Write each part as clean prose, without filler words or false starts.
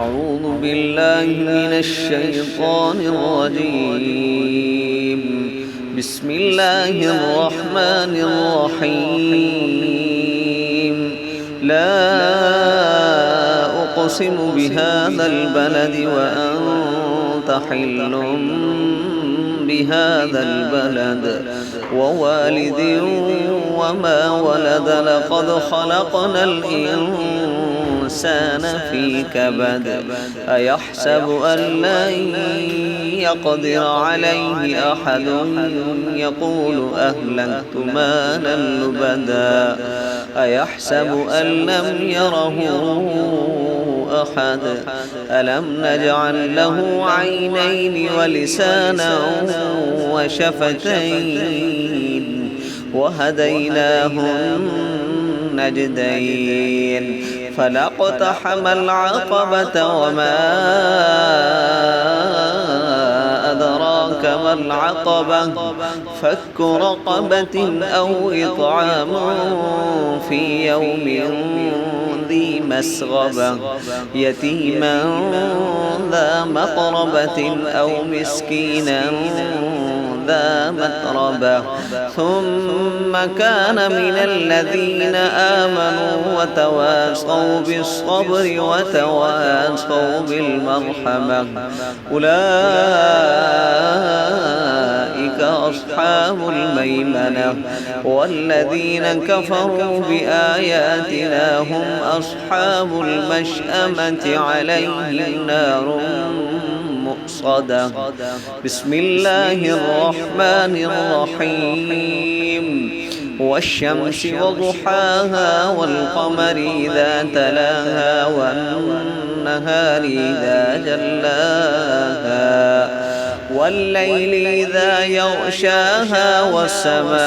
أعوذ بالله من الشيطان الرجيم. بسم الله الرحمن الرحيم. لا أقسم بهذا البلد وأنت حل بهذا البلد ووالد وما ولد. لقد خلقنا الإنسان في كبد. أيحسب أن لن يقدر عليه أحد. يقول أهلكت مالا لبدا. أيحسب أن لم يره أحد. ألم نجعل له عينين ولسانا وشفتين وهديناه النجدين. فلاقتحم العقبة وما أدراك ما العقبة. فك رقبة أو إطعام في يوم ذي مسغبة يتيما ذا مقربة أو مسكينا ذا متربة. ثم كان من الذين آمنوا وتواصوا بالصبر وتواصوا بالمرحمة. أولئك أصحاب الميمنة. والذين كفروا بآياتنا هم أصحاب المشأمة عليهم نار مؤصدة. بسم الله الرحمن الرحيم. والشمس وضحاها والقمر إذا تلاها والنهار إذا جلاها والليل إذا يغشاها والسماء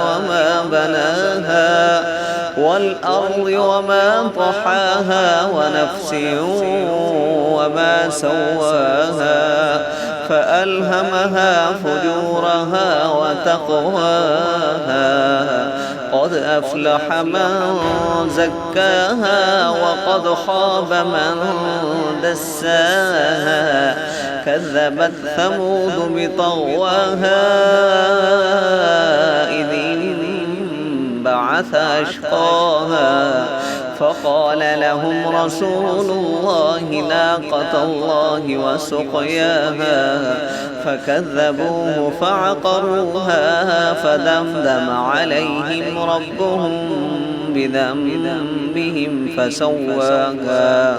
وما بناها والأرض وما طحاها ونفس وما سواها فألهمها فجورها وتقواها. قد أفلح من زكاها وقد خاب من دساها. كذبت ثمود بطغواها إذ انبعث أشقاها. فقال لهم رسول الله ناقة الله وسقياها. فكذبوه فعقروها فدمدم عليهم ربهم بذنبهم فسواها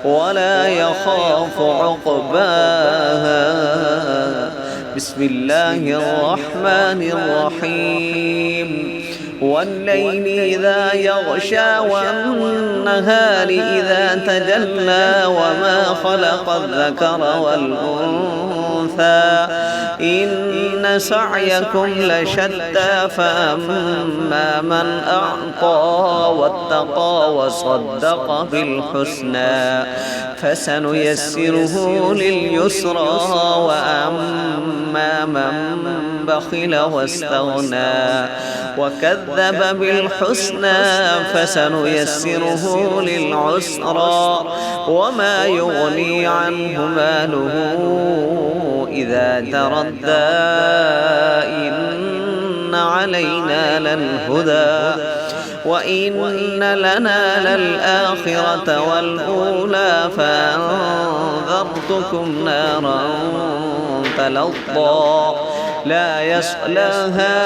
ولا يخاف عقباها. بسم الله الرحمن الرحيم. والليل إذا يغشى والنهار إذا تجلى وما خلق الذكر والأنثى إن سعيكم لشتى. فأما من أعطى واتقى وصدق بالحسنى فسنيسره لليسرى. وأما من بخل واستغنى وكذب بالحسنى فسنيسره للعسرى. وما يغني عنه ماله إذا تردى. إن علينا للهدى وإن لنا للآخرة والأولى. فأنذرتكم نارا تلظى لا يصلاها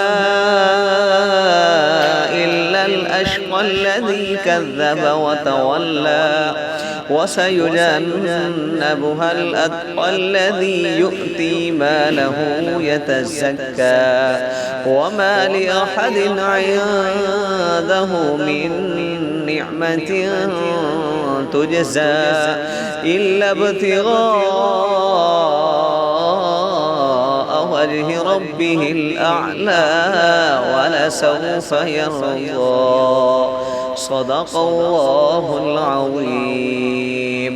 إلا الأشقى الذي كذب وتولى. وسيجنبها الأتقى الذي يؤتي ماله يتزكى. وما لأحد عنده من نعمة تجزى إلا ابتغاء وجه ربه الأعلى ولسوف يرضى. صدق الله العظيم.